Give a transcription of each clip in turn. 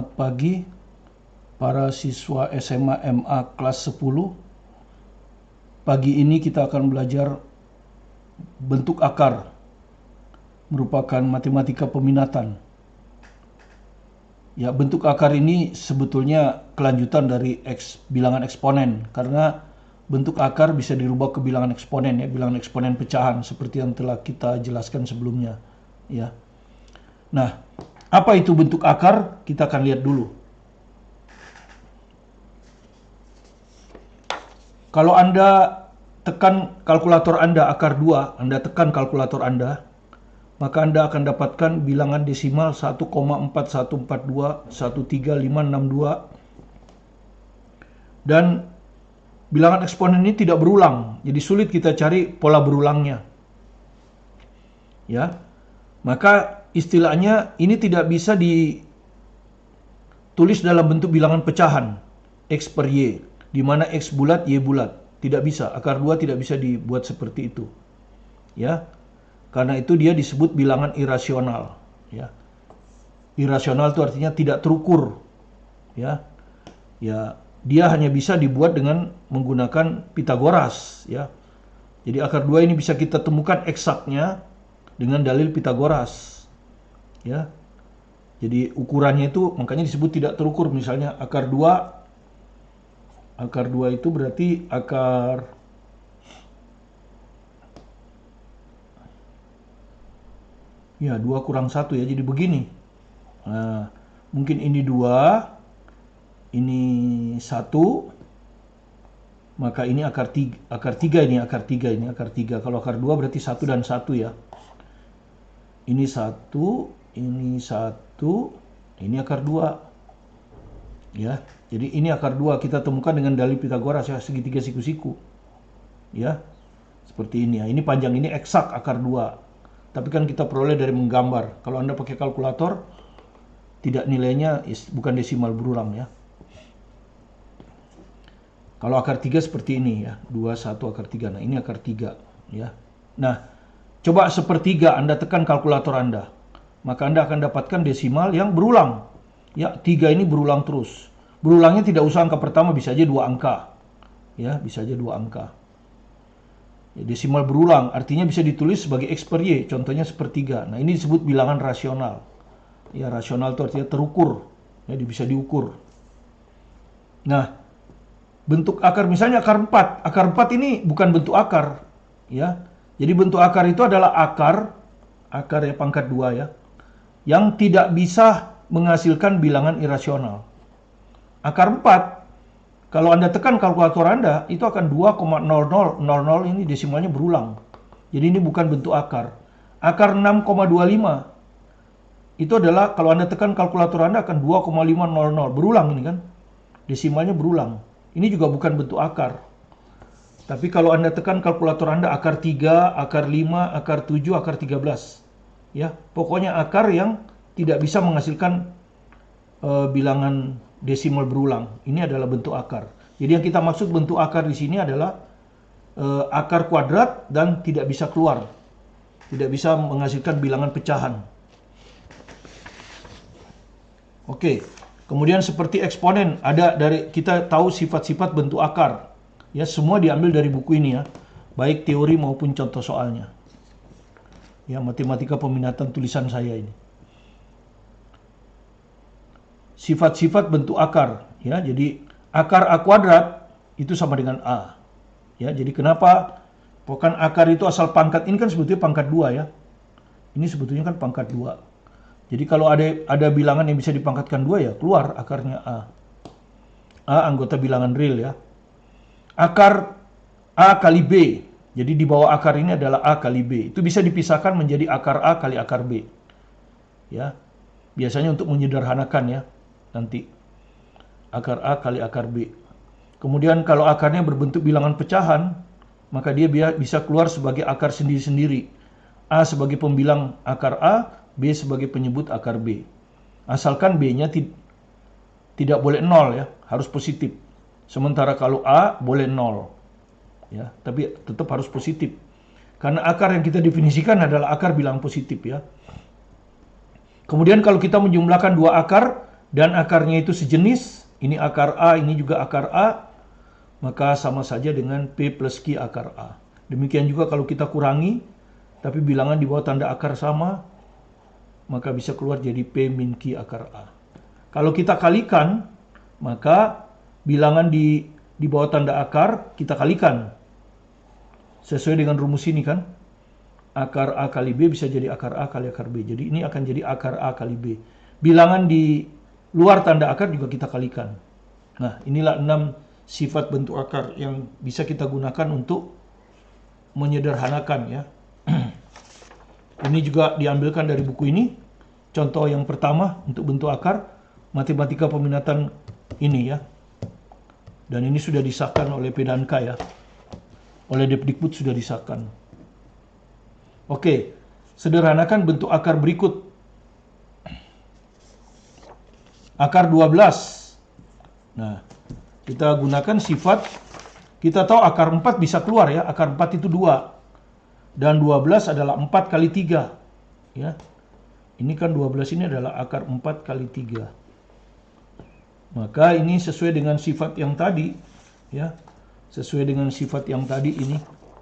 Selamat pagi para siswa SMA MA kelas 10. Pagi ini kita akan belajar bentuk akar, merupakan matematika peminatan. Ya, bentuk akar ini sebetulnya kelanjutan dari bilangan eksponen, karena bentuk akar bisa dirubah ke bilangan eksponen, ya, bilangan eksponen pecahan seperti yang telah kita jelaskan sebelumnya, ya. Nah, apa itu bentuk akar? Kita akan lihat dulu. Kalau Anda tekan kalkulator Anda akar 2, Anda tekan kalkulator Anda, maka Anda akan dapatkan bilangan desimal 1,4142, 13562, dan bilangan eksponen ini tidak berulang, jadi sulit kita cari pola berulangnya. Ya, maka istilahnya ini tidak bisa ditulis dalam bentuk bilangan pecahan X per Y, di mana X bulat, Y bulat. Tidak bisa, akar 2 tidak bisa dibuat seperti itu. Ya, karena itu dia disebut bilangan irasional. Ya, irasional itu artinya tidak terukur. Ya, dia hanya bisa dibuat dengan menggunakan Pitagoras. Ya, jadi akar 2 ini bisa kita temukan eksaknya dengan dalil Pitagoras. Ya, jadi ukurannya itu makanya disebut tidak terukur. Misalnya akar 2 itu berarti akar ya 2 kurang 1, ya, jadi begini. Nah, mungkin ini 2, ini 1, maka ini akar 3, ini akar 3, ini akar 3. Kalau akar 2 berarti 1 dan 1, ya. Ini 1, ini 1, ini akar 2. Ya, jadi ini akar 2 kita temukan dengan dalil Pitagoras, ya, segitiga siku-siku. Ya, seperti ini, ya. Ini panjang, ini eksak akar 2. Tapi kan kita peroleh dari menggambar. Kalau Anda pakai kalkulator, tidak, nilainya bukan desimal berulang, ya. Kalau akar 3 seperti ini, ya, 2, 1, akar 3. Nah, ini akar 3, ya. Nah, coba sepertiga Anda tekan kalkulator Anda, maka Anda akan dapatkan desimal yang berulang. Ya, 3 ini berulang terus. Berulangnya tidak usah angka pertama, bisa aja 2 angka. Ya, bisa aja 2 angka. Ya, desimal berulang artinya bisa ditulis sebagai X per Y, contohnya sepertiga. Nah, ini disebut bilangan rasional. Ya, rasional itu artinya terukur. Ya, bisa diukur. Nah, bentuk akar misalnya akar 4. Akar 4 ini bukan bentuk akar. Ya, jadi bentuk akar itu adalah akar ya pangkat 2, ya, yang tidak bisa menghasilkan bilangan irasional. Akar 4, kalau Anda tekan kalkulator Anda, itu akan 2,0000 ini desimalnya berulang. Jadi ini bukan bentuk akar. Akar 6,25 itu adalah kalau Anda tekan kalkulator Anda akan 2,500, berulang ini kan. Desimalnya berulang. Ini juga bukan bentuk akar. Tapi kalau Anda tekan kalkulator Anda akar 3, akar 5, akar 7, akar 13. Ya, pokoknya akar yang tidak bisa menghasilkan bilangan desimal berulang. Ini adalah bentuk akar. Jadi yang kita maksud bentuk akar di sini adalah akar kuadrat dan tidak bisa keluar. Tidak bisa menghasilkan bilangan pecahan. Oke. Kemudian seperti eksponen, ada dari kita tahu sifat-sifat bentuk akar. Ya, semua diambil dari buku ini, ya. Baik teori maupun contoh soalnya. Ya, matematika peminatan tulisan saya ini. Sifat-sifat bentuk akar, ya. Jadi akar A kuadrat itu sama dengan A. Ya, jadi kenapa? Bukan akar itu asal pangkat, ini kan sebetulnya pangkat 2, ya. Ini sebetulnya kan pangkat 2. Jadi kalau ada bilangan yang bisa dipangkatkan 2, ya keluar akarnya A. A anggota bilangan real, ya. Akar A kali B. Jadi di bawah akar ini adalah A kali B. Itu bisa dipisahkan menjadi akar A kali akar B. Ya. Biasanya untuk menyederhanakan, ya. Nanti akar A kali akar B. Kemudian kalau akarnya berbentuk bilangan pecahan, maka dia bisa keluar sebagai akar sendiri-sendiri. A sebagai pembilang akar A, B sebagai penyebut akar B. Asalkan B-nya tidak boleh 0, ya, harus positif. Sementara kalau A boleh 0. Ya, tapi tetap harus positif. Karena akar yang kita definisikan adalah akar bilangan positif, ya. Kemudian kalau kita menjumlahkan dua akar, dan akarnya itu sejenis, ini akar A, ini juga akar A, maka sama saja dengan P plus Q akar A. Demikian juga kalau kita kurangi, tapi bilangan di bawah tanda akar sama, maka bisa keluar jadi P min Q akar A. Kalau kita kalikan, maka bilangan di bawah tanda akar kita kalikan. Sesuai dengan rumus ini kan. Akar A kali B bisa jadi akar A kali akar B. Jadi ini akan jadi akar A kali B. Bilangan di luar tanda akar juga kita kalikan. Nah, inilah 6 sifat bentuk akar yang bisa kita gunakan untuk menyederhanakan ya. Ini juga diambilkan dari buku ini. Contoh yang pertama untuk bentuk akar, matematika peminatan ini ya. Dan ini sudah disahkan oleh P&K ya. Oleh Depdikbud sudah disahkan. Oke, sederhanakan bentuk akar berikut. Akar 12. Nah, kita gunakan sifat, kita tahu akar 4 bisa keluar ya. Akar 4 itu 2. Dan 12 adalah 4 kali 3. Ya. Ini kan 12 ini adalah akar 4 kali 3. Maka ini sesuai dengan sifat yang tadi. Ya. Sesuai dengan sifat yang tadi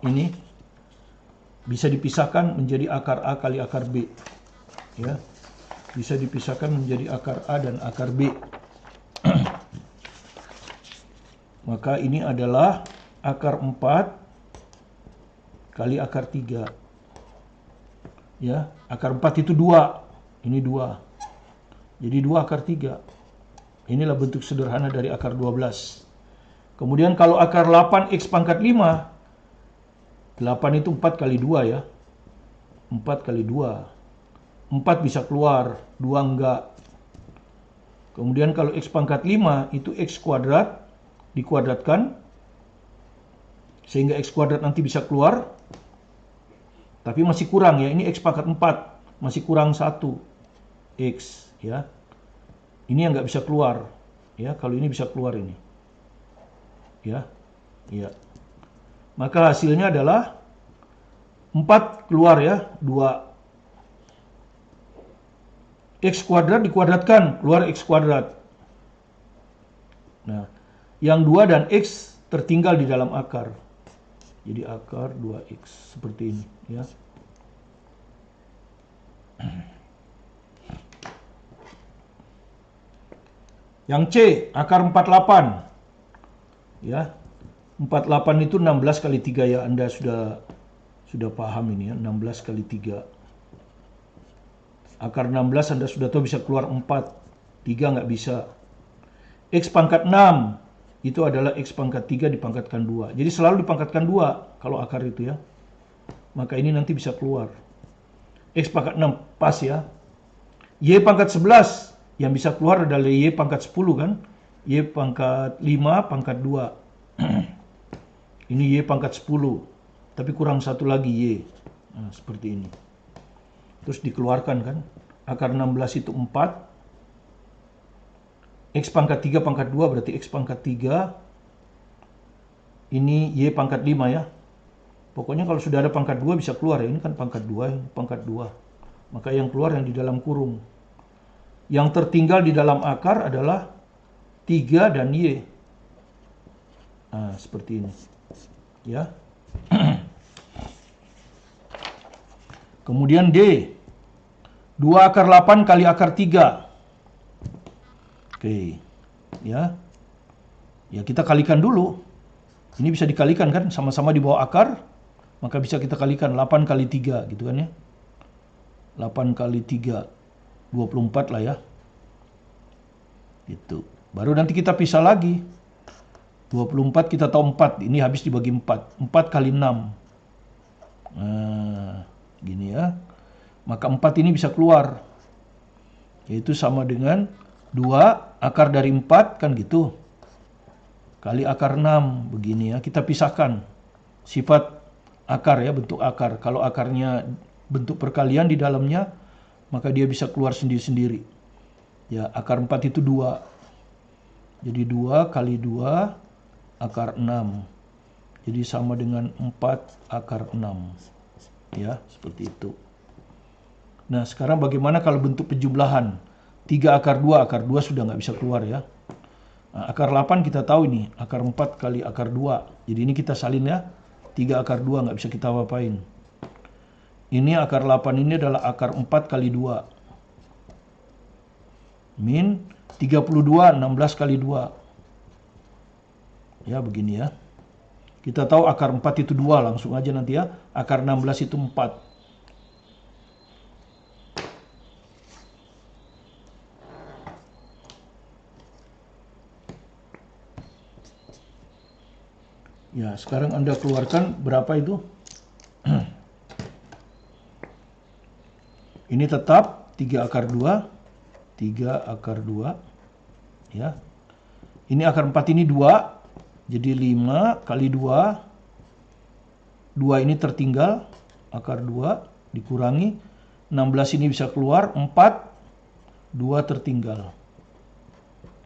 ini bisa dipisahkan menjadi akar A kali akar B. Ya. Bisa dipisahkan menjadi akar A dan akar B. Maka ini adalah akar 4 kali akar 3. Ya, akar 4 itu 2. Ini 2. Jadi 2 akar 3. Inilah bentuk sederhana dari akar 12. Kemudian kalau akar 8 X pangkat 5, 8 itu 4 kali 2 ya. 4 kali 2. 4 bisa keluar, 2 enggak. Kemudian kalau X pangkat 5 itu X kuadrat dikuadratkan, sehingga X kuadrat nanti bisa keluar. Tapi masih kurang ya, ini X pangkat 4. Masih kurang 1 X ya. Ini yang nggak bisa keluar ya, kalau ini bisa keluar ini. Ya. Ya. Maka hasilnya adalah 4 keluar ya, 2 X kuadrat dikuadratkan, keluar X kuadrat. Nah, yang 2 dan X tertinggal di dalam akar. Jadi akar 2X seperti ini ya. Yang C, akar 48. Ya. 48 itu 16 kali 3 ya. Anda sudah paham ini ya, 16 kali 3. Akar 16 Anda sudah tahu bisa keluar 4. 3 nggak bisa. X pangkat 6 itu adalah X pangkat 3 dipangkatkan 2. Jadi selalu dipangkatkan 2 kalau akar itu ya. Maka ini nanti bisa keluar. X pangkat 6 pas ya. Y pangkat 11 yang bisa keluar adalah Y pangkat 10 kan. Y pangkat 5 pangkat 2. Ini Y pangkat 10. Tapi kurang satu lagi Y. Nah, seperti ini. Terus dikeluarkan kan. Akar 16 itu 4. X pangkat 3 pangkat 2 berarti X pangkat 3. Ini Y pangkat 5 ya. Pokoknya kalau sudah ada pangkat 2 bisa keluar ya. Ini kan pangkat 2, ini pangkat 2. Maka yang keluar yang di dalam kurung. Yang tertinggal di dalam akar adalah 3 dan Y. Nah, seperti ini. Ya. Kemudian D. 2 akar 8 kali akar 3. Oke. Ya. Ya, kita kalikan dulu. Ini bisa dikalikan kan, sama-sama di bawah akar. Maka bisa kita kalikan 8 kali 3 gitu kan ya. 8 kali 3 24 lah ya. Gitu. Baru nanti kita pisah lagi. 24 kita tahu 4. Ini habis dibagi 4. 4 kali 6. Nah, gini ya. Maka 4 ini bisa keluar. Yaitu sama dengan 2 akar dari 4 kan gitu. Kali akar 6 begini ya. Kita pisahkan sifat akar ya, bentuk akar. Kalau akarnya bentuk perkalian di dalamnya, maka dia bisa keluar sendiri-sendiri. Ya, akar 4 itu 2. Jadi 2 kali 2 akar 6. Jadi sama dengan 4 akar 6. Ya, seperti itu. Nah, sekarang bagaimana kalau bentuk penjumlahan? 3 akar 2 sudah nggak bisa keluar ya. Nah, akar 8 kita tahu ini, akar 4 kali akar 2. Jadi ini kita salin ya, 3 akar 2 nggak bisa kita apa-apain. Ini akar 8 ini adalah akar 4 kali 2. Min 32, 16 kali 2. Ya begini ya. Kita tahu akar 4 itu 2, langsung aja nanti ya. Akar 16 itu 4. Ya, sekarang Anda keluarkan berapa itu? Ini tetap 3 akar 2. 3 akar 2. Ya. Ini akar 4 ini 2. Jadi 5 kali 2. 2 ini tertinggal. Akar 2 dikurangi. 16 ini bisa keluar. 4. 2 tertinggal.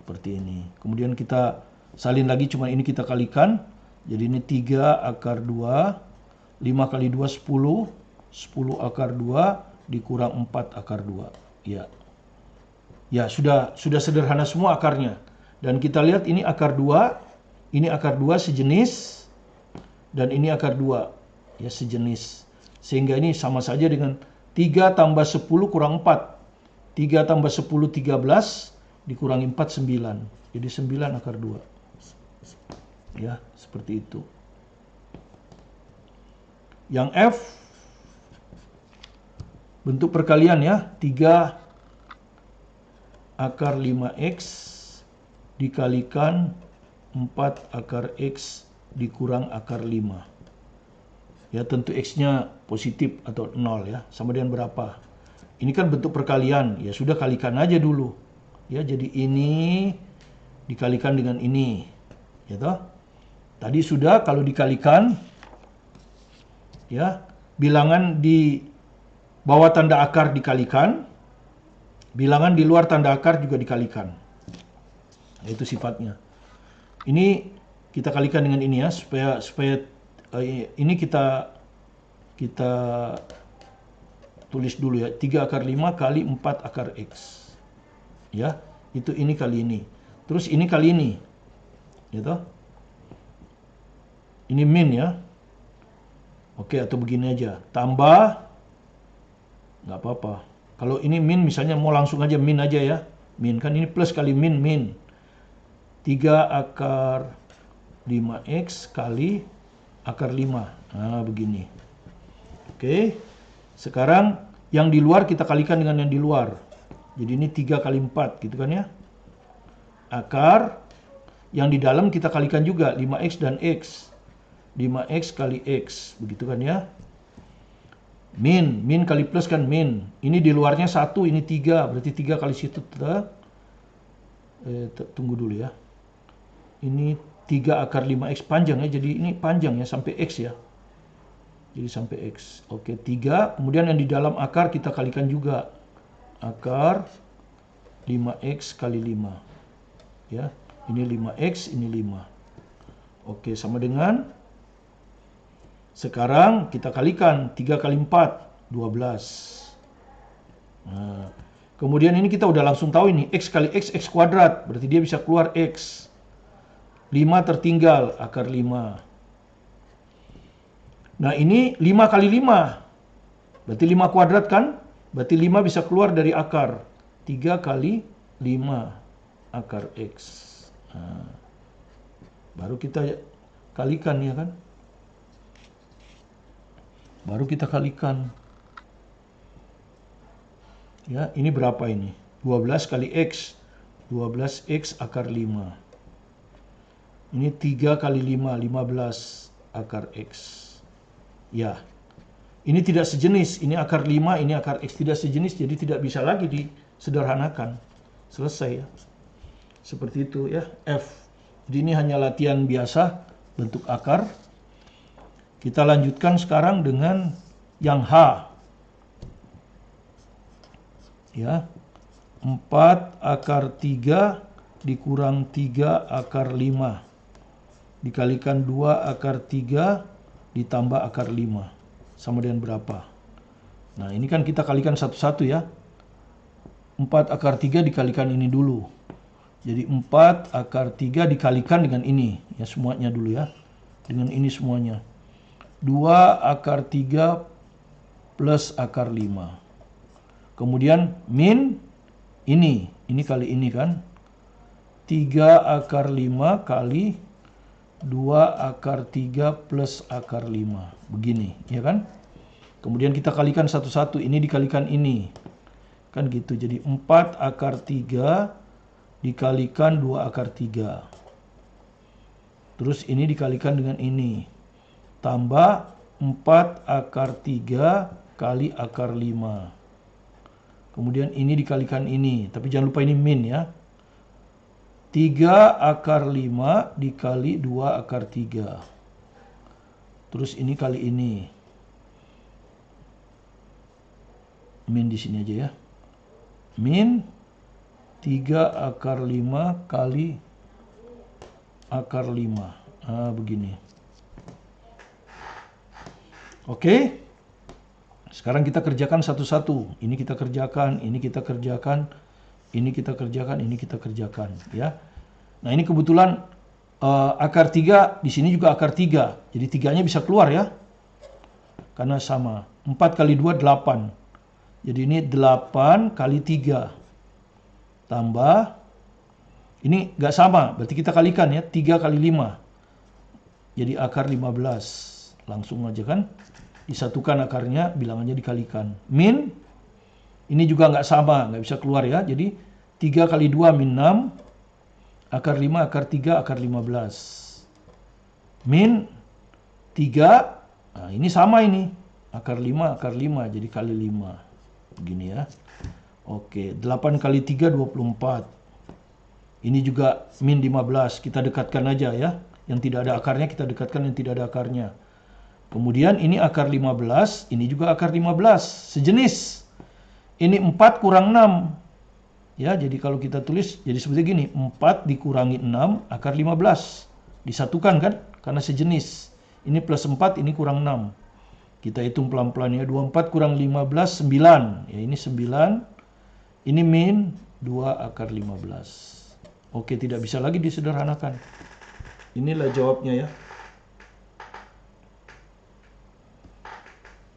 Seperti ini. Kemudian kita salin lagi, cuma ini kita kalikan. Jadi ini 3 akar 2, 5 kali 2 10, 10 akar 2 dikurang 4 akar 2. Ya. Ya, sudah sederhana semua akarnya. Dan kita lihat ini akar 2, ini akar 2 sejenis, dan ini akar 2 ya sejenis. Sehingga ini sama saja dengan 3 tambah 10 kurang 4. 3 tambah 10 13, dikurangi 4 9. Jadi 9 akar 2. Ya, seperti itu. Yang F bentuk perkalian ya, 3 akar 5x dikalikan 4 akar x dikurang akar 5. Ya, tentu x-nya positif atau 0 ya, sama dengan berapa? Ini kan bentuk perkalian, ya sudah kalikan aja dulu. Ya, jadi ini dikalikan dengan ini. Ya toh? Tadi sudah kalau dikalikan, ya bilangan di bawah tanda akar dikalikan, bilangan di luar tanda akar juga dikalikan. Nah, itu sifatnya. Ini kita kalikan dengan ini ya, supaya ini kita tulis dulu ya, 3 akar 5 kali 4 akar x. Ya, itu ini kali ini. Terus ini kali ini. Ya toh? Ini min ya. Oke, atau begini aja. Tambah. Nggak apa-apa. Kalau ini min misalnya mau langsung aja min aja ya. Min. Kan ini plus kali min. 3 akar 5x kali akar 5. Nah, begini. Oke. Sekarang yang di luar kita kalikan dengan yang di luar. Jadi ini 3 kali 4 gitu kan ya. Akar. Yang di dalam kita kalikan juga 5x dan x. 5x kali x, begitu kan ya. Min kali plus kan min. Ini di luarnya 1, ini 3, berarti 3 kali situ. Tunggu dulu ya. Ini 3 akar 5x panjang ya, jadi ini panjang ya, sampai x ya. Jadi sampai x. Oke, 3, kemudian yang di dalam akar kita kalikan juga. Akar 5x kali 5. Ya, ini 5x, ini 5. Oke, sama dengan sekarang kita kalikan 3 kali 4, 12. Nah, kemudian ini kita udah langsung tahu ini, x kali x, x kuadrat. Berarti dia bisa keluar x. 5 tertinggal, akar 5. Nah, ini 5 kali 5. Berarti 5 kuadrat kan? Berarti 5 bisa keluar dari akar. 3 kali 5, akar x. Nah, baru kita kalikan ya kan? Baru kita kalikan. Ya, ini berapa ini? 12 kali x. 12x akar 5. Ini 3 kali 5, 15 akar x. Ya. Ini tidak sejenis. Ini akar 5, ini akar x, tidak sejenis. Jadi tidak bisa lagi disederhanakan. Selesai ya. Seperti itu ya. F. Jadi ini hanya latihan biasa bentuk akar. Kita lanjutkan sekarang dengan yang H. Ya. 4 akar 3 dikurang 3 akar 5. Dikalikan 2 akar 3 ditambah akar 5. Sama dengan berapa? Nah, ini kan kita kalikan satu-satu ya. 4 4 akar 3 dikalikan ini dulu. Jadi 4 akar 3 dikalikan dengan ini. Ya, semuanya dulu ya. Dengan ini semuanya. 2 akar 3 plus akar 5. Kemudian min ini. Ini kali ini kan. 3 akar 5 kali 2 akar 3 plus akar 5. Begini, ya kan? Kemudian kita kalikan satu-satu. Ini dikalikan ini. Kan gitu. Jadi 4 akar 3 dikalikan 2 akar 3. Terus ini dikalikan dengan ini. Tambah 4 akar 3 kali akar 5. Kemudian ini dikalikan ini. Tapi jangan lupa ini min ya. 3 akar 5 dikali 2 akar 3. Terus ini kali ini. Min di sini aja ya. Min 3 akar 5 kali akar 5. Begini. Oke. Sekarang kita kerjakan satu-satu. Ini kita kerjakan, ini kita kerjakan, ini kita kerjakan, ini kita kerjakan, ya. Nah, ini kebetulan akar 3 di sini juga akar 3. Jadi 3-nya bisa keluar ya. Karena sama. 4 kali 2 8. Jadi ini 8 kali 3. Tambah ini nggak sama, berarti kita kalikan ya. 3 kali 5. Jadi akar 15. Langsung aja kan. Disatukan akarnya, bilangannya dikalikan. Min, ini juga nggak sama, nggak bisa keluar ya. Jadi 3 kali 2 min 6, akar 5, akar 3, akar 15. Min 3, nah ini sama ini. Akar 5, jadi kali 5. Begini ya. Oke, 8 kali 3, 24. Ini juga min 15, kita dekatkan aja ya. Yang tidak ada akarnya, kita dekatkan yang tidak ada akarnya. Kemudian ini akar 15, ini juga akar 15, sejenis. Ini 4 kurang 6. Ya, jadi kalau kita tulis jadi seperti gini, 4 dikurangi 6 akar 15. Disatukan kan? Karena sejenis. Ini plus 4, ini kurang 6. Kita hitung pelan-pelan ya. 24 kurang 15, 9. Ya, ini 9. Ini min 2 akar 15. Oke, tidak bisa lagi disederhanakan. Inilah jawabnya ya.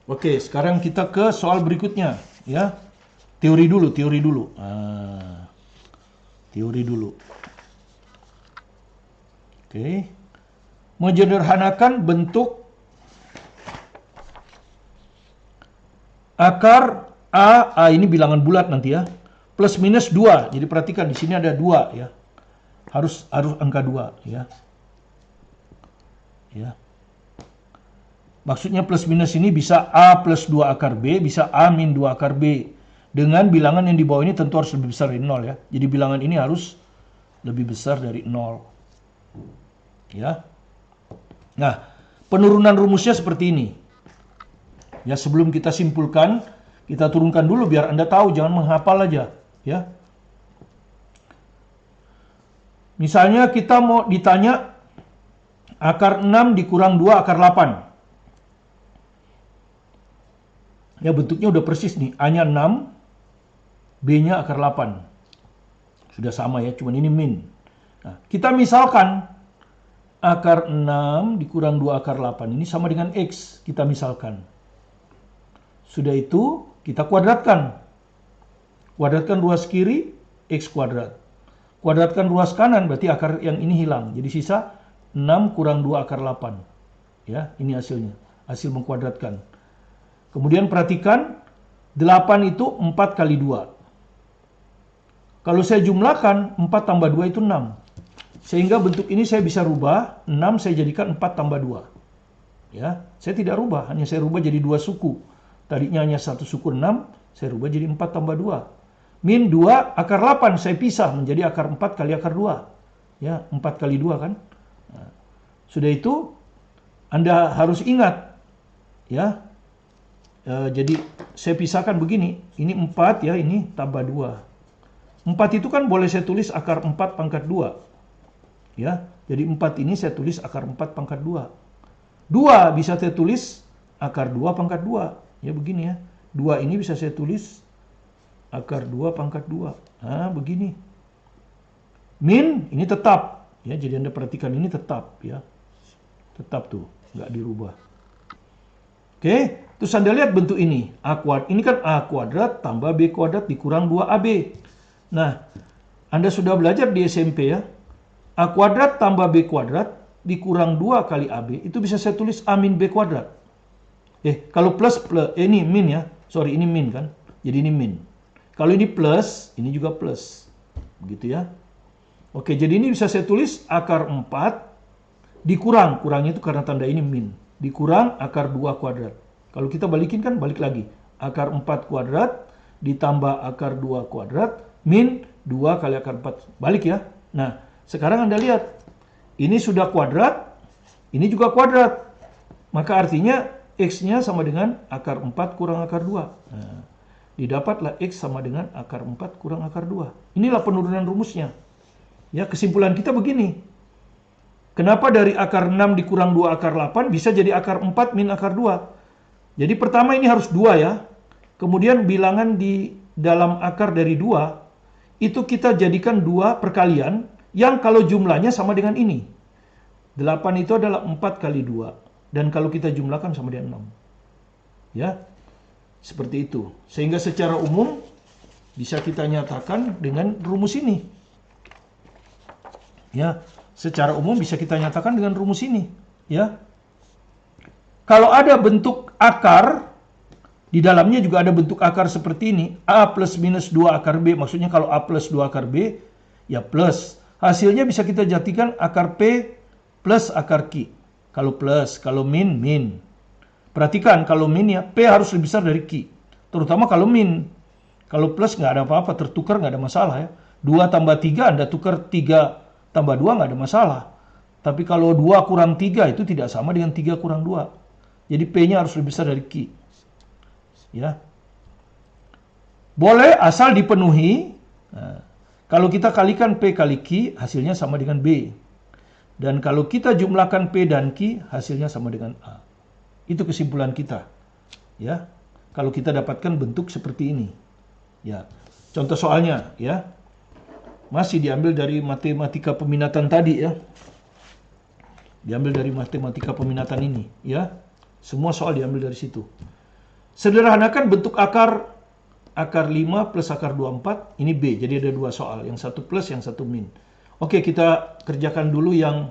Oke, sekarang kita ke soal berikutnya ya. Teori dulu. Teori dulu. Oke. Menyederhanakan bentuk akar A ini bilangan bulat nanti ya. Plus minus 2. Jadi perhatikan di sini ada 2 ya. Harus angka 2 ya. Ya. Maksudnya plus minus ini bisa A plus 2 akar B, bisa A min 2 akar B. Dengan bilangan yang di bawah ini tentu harus lebih besar dari 0 ya. Jadi bilangan ini harus lebih besar dari 0. Ya. Nah, penurunan rumusnya seperti ini. Ya, sebelum kita simpulkan, kita turunkan dulu biar Anda tahu, jangan menghafal aja. Ya. Misalnya kita mau ditanya akar 6 dikurang 2 akar 8. Ya, bentuknya udah persis nih. A-nya 6, B-nya akar 8. Sudah sama ya, cuman ini min. Nah, kita misalkan akar 6 dikurang 2 akar 8. Ini sama dengan X, kita misalkan. Sudah itu, kita kuadratkan. Kuadratkan ruas kiri, X kuadrat. Kuadratkan ruas kanan, berarti akar yang ini hilang. Jadi sisa 6 kurang 2 akar 8. Ya, ini hasilnya. Hasil mengkuadratkan. Kemudian perhatikan, 8 itu 4 kali 2. Kalau saya jumlahkan, 4 tambah 2 itu 6. Sehingga bentuk ini saya bisa rubah, 6 saya jadikan 4 tambah 2. Ya, saya tidak rubah, hanya saya rubah jadi 2 suku. Tadinya hanya 1 suku 6, saya rubah jadi 4 tambah 2. Min 2 akar 8, saya pisah menjadi akar 4 kali akar 2. Ya, 4 kali 2 kan. Nah, sudah itu, Anda harus ingat, ya. Jadi saya pisahkan begini, ini 4 ya, ini tambah 2. 4 itu kan boleh saya tulis akar 4 pangkat 2. Ya, jadi 4 ini saya tulis akar 4 pangkat 2. 2 bisa saya tulis akar 2 pangkat 2. Ya begini ya, 2 ini bisa saya tulis akar 2 pangkat 2. Nah, begini. Min ini tetap. Ya, jadi Anda perhatikan ini tetap ya. Tetap tuh, nggak dirubah. Oke, terus Anda lihat bentuk ini. Ini kan A kuadrat tambah B kuadrat dikurang 2AB. Nah, Anda sudah belajar di SMP ya. A kuadrat tambah B kuadrat dikurang 2 kali AB, itu bisa saya tulis A min B kuadrat. Kalau plus, ini min ya. Sorry, ini min kan. Jadi ini min. Kalau ini plus, ini juga plus. Begitu ya. Oke, jadi ini bisa saya tulis akar 4 dikurang. Kurangnya itu karena tanda ini min. Dikurang akar 2 kuadrat. Kalau kita balikin kan balik lagi. Akar 4 kuadrat ditambah akar 2 kuadrat min 2 kali akar 4. Balik ya. Nah, sekarang Anda lihat. Ini sudah kuadrat, ini juga kuadrat. Maka artinya X-nya sama dengan akar 4 kurang akar 2. Nah, didapatlah X sama dengan akar 4 kurang akar 2. Inilah penurunan rumusnya. Ya, kesimpulan kita begini. Kenapa dari akar 6 dikurang 2 akar 8 bisa jadi akar 4 min akar 2? Jadi pertama ini harus 2 ya. Kemudian bilangan di dalam akar dari 2, itu kita jadikan 2 perkalian yang kalau jumlahnya sama dengan ini. 8 itu adalah 4 kali 2. Dan kalau kita jumlahkan sama dengan 6. Ya, seperti itu. Sehingga secara umum bisa kita nyatakan dengan rumus ini. Ya, secara umum bisa kita nyatakan dengan rumus ini. Ya, kalau ada bentuk akar, di dalamnya juga ada bentuk akar seperti ini. A plus minus 2 akar B. Maksudnya kalau A plus 2 akar B, ya plus. Hasilnya bisa kita jadikan akar P plus akar Q. Kalau plus, kalau min, min. Perhatikan, kalau min ya, P harus lebih besar dari Q. Terutama kalau min. Kalau plus nggak ada apa-apa, tertukar nggak ada masalah ya. 2 tambah 3, Anda tukar 3 tambah 2 nggak ada masalah. Tapi kalau 2 kurang 3 itu tidak sama dengan 3 kurang 2. Jadi P-nya harus lebih besar dari Q. Ya. Boleh asal dipenuhi. Nah, kalau kita kalikan P kali Q, hasilnya sama dengan B. Dan kalau kita jumlahkan P dan Q, hasilnya sama dengan A. Itu kesimpulan kita. Ya. Kalau kita dapatkan bentuk seperti ini. Ya. Contoh soalnya, ya. Masih diambil dari matematika peminatan tadi ya. Diambil dari matematika peminatan ini, ya. Semua soal diambil dari situ. Sederhanakan bentuk akar 5 plus akar 24, ini B. Jadi ada 2 soal, yang satu plus, yang satu min. Oke, kita kerjakan dulu yang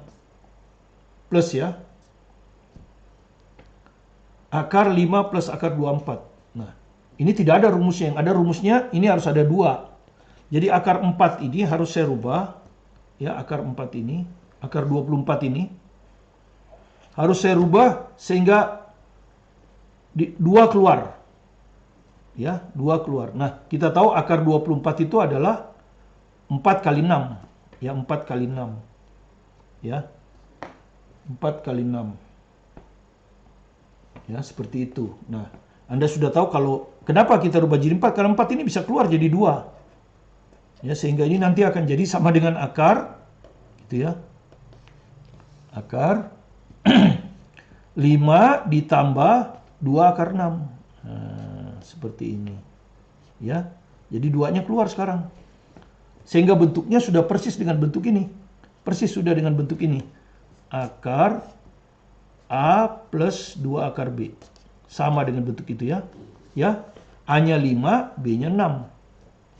plus ya. Akar 5 plus akar 24. Nah, ini tidak ada rumusnya. Yang ada rumusnya, ini harus ada 2. Jadi akar 4 ini harus saya rubah. Ya, akar 4 ini, akar 24 ini. Harus saya rubah sehingga 2 keluar. Ya, 2 keluar. Nah, kita tahu akar 24 itu adalah 4 kali 6. Ya, 4 kali 6. Ya. 4 kali 6. Ya, seperti itu. Nah, Anda sudah tahu kalau kenapa kita rubah jadi 4. Karena 4 ini bisa keluar jadi 2. Ya, sehingga ini nanti akan jadi sama dengan akar. Gitu ya. Akar 5 ditambah 2 akar 6. Nah, seperti ini. Ya. Jadi 2-nya keluar sekarang. Sehingga bentuknya sudah persis dengan bentuk ini. Persis sudah dengan bentuk ini. Akar A plus 2 akar B. Sama dengan bentuk itu ya. Ya. A-nya 5, B-nya 6.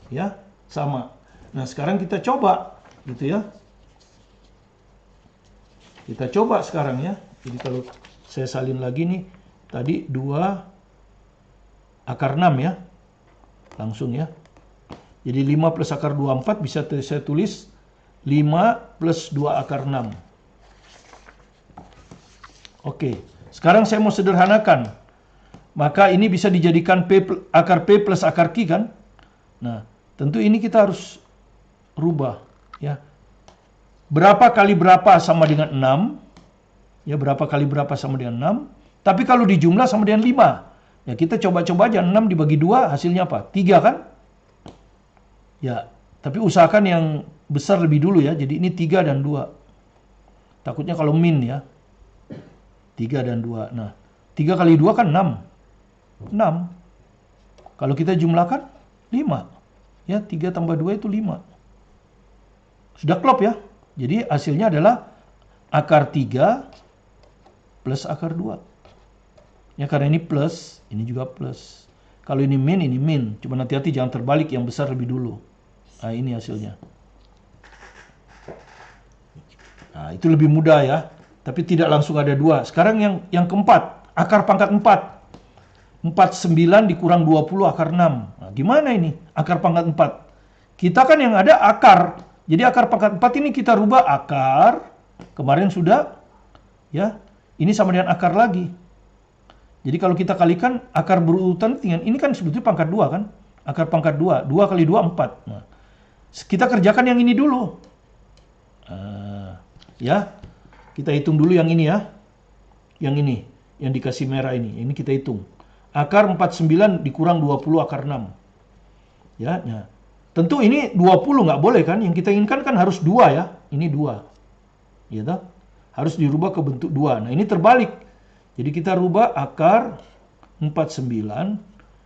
Ya, sama. Nah, sekarang kita coba gitu ya. Kita coba sekarang ya. Jadi kalau saya salin lagi nih, tadi 2 akar 6 ya. Langsung ya. Jadi 5 plus akar 24 bisa saya tulis 5 plus 2 akar 6. Oke, sekarang saya mau sederhanakan. Maka ini bisa dijadikan akar P plus akar Q kan? Nah, tentu ini kita harus rubah. Ya. Berapa kali berapa sama dengan 6? Ya, berapa kali berapa sama dengan 6? Tapi kalau dijumlah sama dengan 5. Ya, kita coba-coba aja. 6 dibagi 2 hasilnya apa? 3 kan? Ya, tapi usahakan yang besar lebih dulu ya. Jadi ini 3 dan 2. Takutnya kalau min ya. 3 dan 2. Nah, 3 kali 2 kan 6. 6. Kalau kita jumlahkan, 5. Ya, 3 tambah 2 itu 5. Sudah klop ya. Jadi hasilnya adalah akar 3 plus akar 2. Ya, karena ini plus, ini juga plus. Kalau ini min. Cuma hati-hati jangan terbalik, yang besar lebih dulu. Nah, ini hasilnya. Nah, itu lebih mudah ya. Tapi tidak langsung ada 2. Sekarang yang keempat, akar pangkat 4. 49 dikurang 20 akar 6. Nah, gimana ini? Akar pangkat 4. Kita kan yang ada akar. Jadi akar pangkat 4 ini kita rubah akar. Kemarin sudah. Ya, ini sama dengan akar lagi. Jadi kalau kita kalikan akar berurutan dengan ini kan sebetulnya pangkat 2 kan? Akar pangkat 2. 2 kali 2, 4. Nah, kita kerjakan yang ini dulu. Ya, kita hitung dulu yang ini ya. Yang ini, yang dikasih merah ini. Ini kita hitung. Akar 49 dikurang 20 akar 6. Ya, nah. Tentu ini 20 nggak boleh kan? Yang kita inginkan kan harus 2 ya. Ini 2. Ya toh? Harus dirubah ke bentuk 2. Nah, ini terbalik. Jadi kita rubah akar 49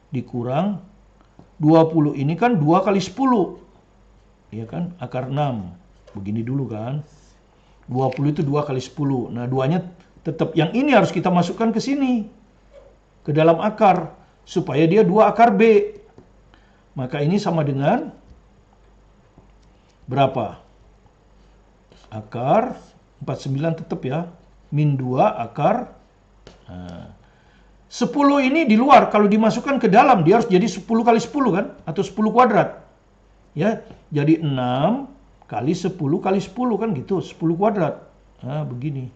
dikurang 20. Ini kan 2 kali 10. Ya kan? Akar 6. Begini dulu kan. 20 itu 2 kali 10. Nah, 2-nya tetap yang ini harus kita masukkan ke sini. Ke dalam akar. Supaya dia 2 akar B. Maka ini sama dengan berapa? Akar 49 tetap ya. Min 2 akar. Nah, 10 ini di luar. Kalau dimasukkan ke dalam, dia harus jadi 10 kali 10 kan? Atau 10 kuadrat. Ya, jadi 6 kali 10 kali 10 kan gitu. 10 kuadrat. Nah, begini.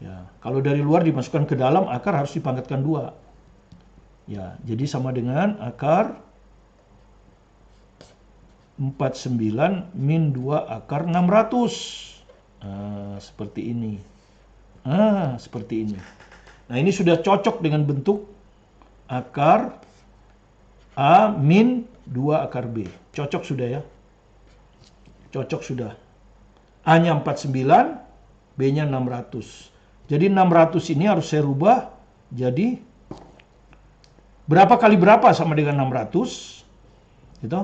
Ya, kalau dari luar dimasukkan ke dalam, akar harus dipangkatkan 2. Ya, jadi sama dengan akar 49 min 2 akar 600. Nah, seperti ini. Seperti ini. Nah, ini sudah cocok dengan bentuk akar A min 2 akar B. Cocok sudah ya. Cocok sudah. A-nya 49, B-nya 600. Jadi 600 ini harus saya rubah jadi berapa kali berapa sama dengan 600. Gitu.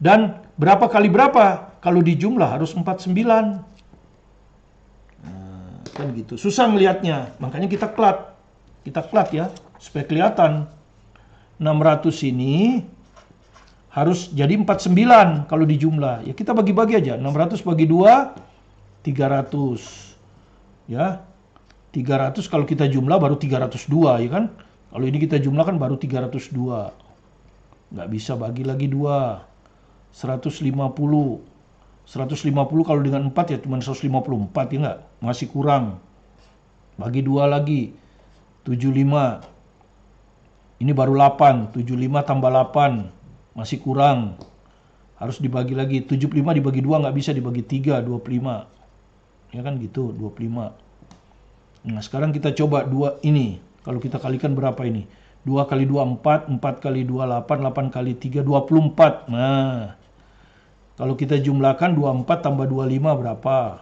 Dan berapa kali berapa? Kalau dijumlah harus 49. Kan gitu. Susah ngelihatnya. Makanya kita klat. Kita klat ya. Supaya kelihatan. 600 ini harus jadi 49 kalau dijumlah. Ya kita bagi-bagi aja. 600 bagi 2, 300. Ya. 300 kalau kita jumlah baru 302 ya kan. Kalau ini kita jumlahkan baru 302. Nggak bisa bagi lagi 2. 150. 150 kalau dengan 4 ya cuma 154 ya nggak? Masih kurang. Bagi 2 lagi. 75. Ini baru 8. 75 tambah 8. Masih kurang. Harus dibagi lagi. 75 dibagi 2 nggak bisa dibagi 3. 25. Ya kan gitu. 25. Nah sekarang kita coba 2 ini. Kalau kita kalikan berapa ini? 2 kali 2 4. 4 kali 2 8. 8 kali 3 24. Nah. Kalau kita jumlahkan 24 tambah 25 berapa?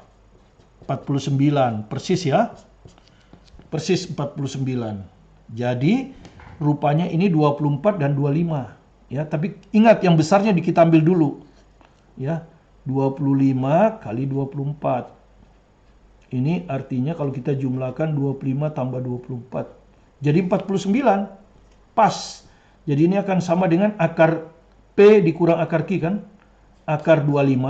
49. Persis ya? Persis 49. Jadi rupanya ini 24 dan 25. Ya, tapi ingat yang besarnya kita ambil dulu. Ya, 25 kali 24. Ini artinya kalau kita jumlahkan 25 tambah 24. Jadi 49. Pas. Jadi ini akan sama dengan akar P dikurang akar Q kan? Akar 25,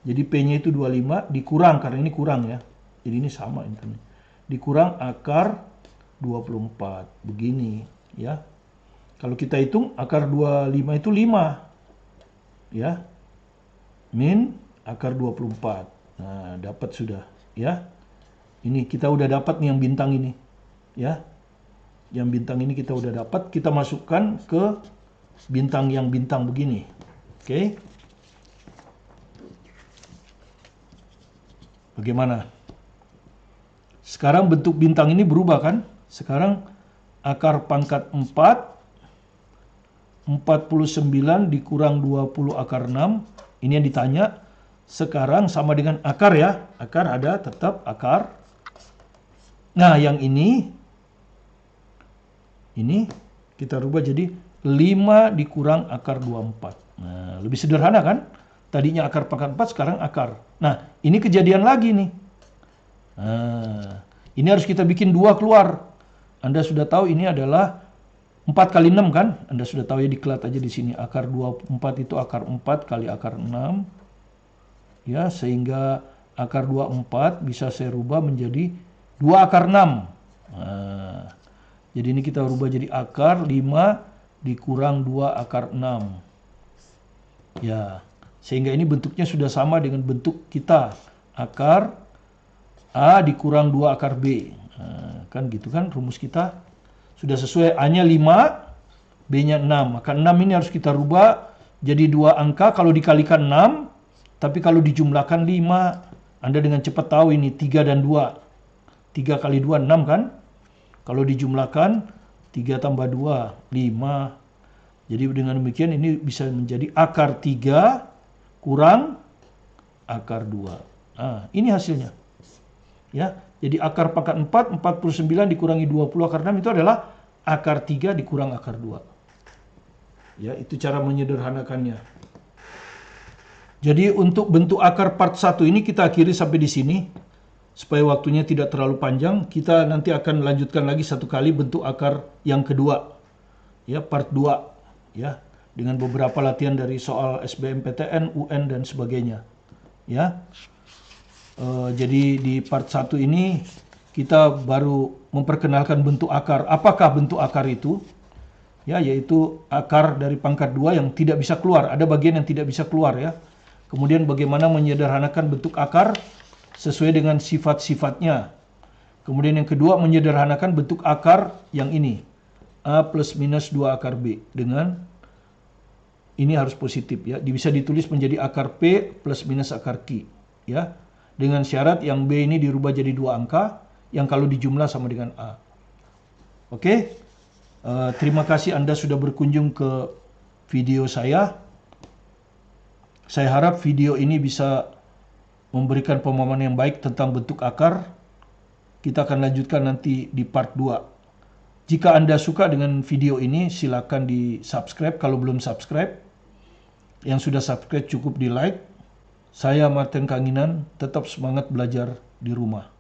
jadi P-nya itu 25, dikurang, karena ini kurang ya. Jadi ini sama ini. Dikurang akar 24, begini ya. Kalau kita hitung, akar 25 itu 5. Ya. Min akar 24. Nah, dapat sudah ya. Ini kita udah dapat nih yang bintang ini. Ya. Yang bintang ini kita udah dapat, kita masukkan ke bintang yang bintang begini. Oke. Bagaimana? Sekarang bentuk bintang ini berubah kan? Sekarang akar pangkat 4, 49 dikurang 20 akar 6. Ini yang ditanya. Sekarang sama dengan akar ya. Akar ada tetap akar. Nah yang ini kita rubah jadi 5 dikurang akar 24. Nah, lebih sederhana kan? Tadinya akar pangkat 4, sekarang akar. Nah, ini kejadian lagi nih. Nah, ini harus kita bikin 2 keluar. Anda sudah tahu ini adalah 4 kali 6 kan? Anda sudah tahu ya, dikelat aja di sini. Akar 24 itu akar 4 kali akar 6. Ya, sehingga akar 24 bisa saya rubah menjadi 2 akar 6. Nah, jadi ini kita rubah jadi akar 5 dikurang 2 akar 6. Ya, sehingga ini bentuknya sudah sama dengan bentuk kita. Akar A dikurang 2 akar B. Nah, kan gitu kan rumus kita. Sudah sesuai, A-nya 5, B-nya 6. Maka 6 ini harus kita rubah jadi 2 angka kalau dikalikan 6. Tapi kalau dijumlahkan 5. Anda dengan cepat tahu ini 3 dan 2. 3 kali 2, 6 kan? Kalau dijumlahkan 3 tambah 2, 5. Jadi dengan demikian ini bisa menjadi akar 3 kurang akar 2. Nah, ini hasilnya. Ya, jadi akar pangkat 4, 49 dikurangi 20 akar 6 itu adalah akar 3 dikurang akar 2. Ya, itu cara menyederhanakannya. Jadi untuk bentuk akar part 1 ini kita akhiri sampai di sini. Supaya waktunya tidak terlalu panjang, kita nanti akan lanjutkan lagi satu kali bentuk akar yang kedua. Ya, part 2. Ya, dengan beberapa latihan dari soal SBMPTN, UN dan sebagainya. Ya. Jadi di part 1 ini kita baru memperkenalkan bentuk akar. Apakah bentuk akar itu? Ya, yaitu akar dari pangkat 2 yang tidak bisa keluar. Ada bagian yang tidak bisa keluar ya. Kemudian bagaimana menyederhanakan bentuk akar sesuai dengan sifat-sifatnya. Kemudian yang kedua, menyederhanakan bentuk akar yang ini. A plus minus 2 akar B. Dengan ini harus positif ya. Bisa ditulis menjadi akar P plus minus akar Q. Ya. Dengan syarat yang B ini dirubah jadi 2 angka. Yang kalau dijumlah sama dengan A. Oke. Terima kasih Anda sudah berkunjung ke video saya. Saya harap video ini bisa memberikan pemahaman yang baik tentang bentuk akar. Kita akan lanjutkan nanti di part 2. Jika Anda suka dengan video ini, silakan di subscribe kalau belum subscribe. Yang sudah subscribe cukup di like. Saya Martin Kanginan, tetap semangat belajar di rumah.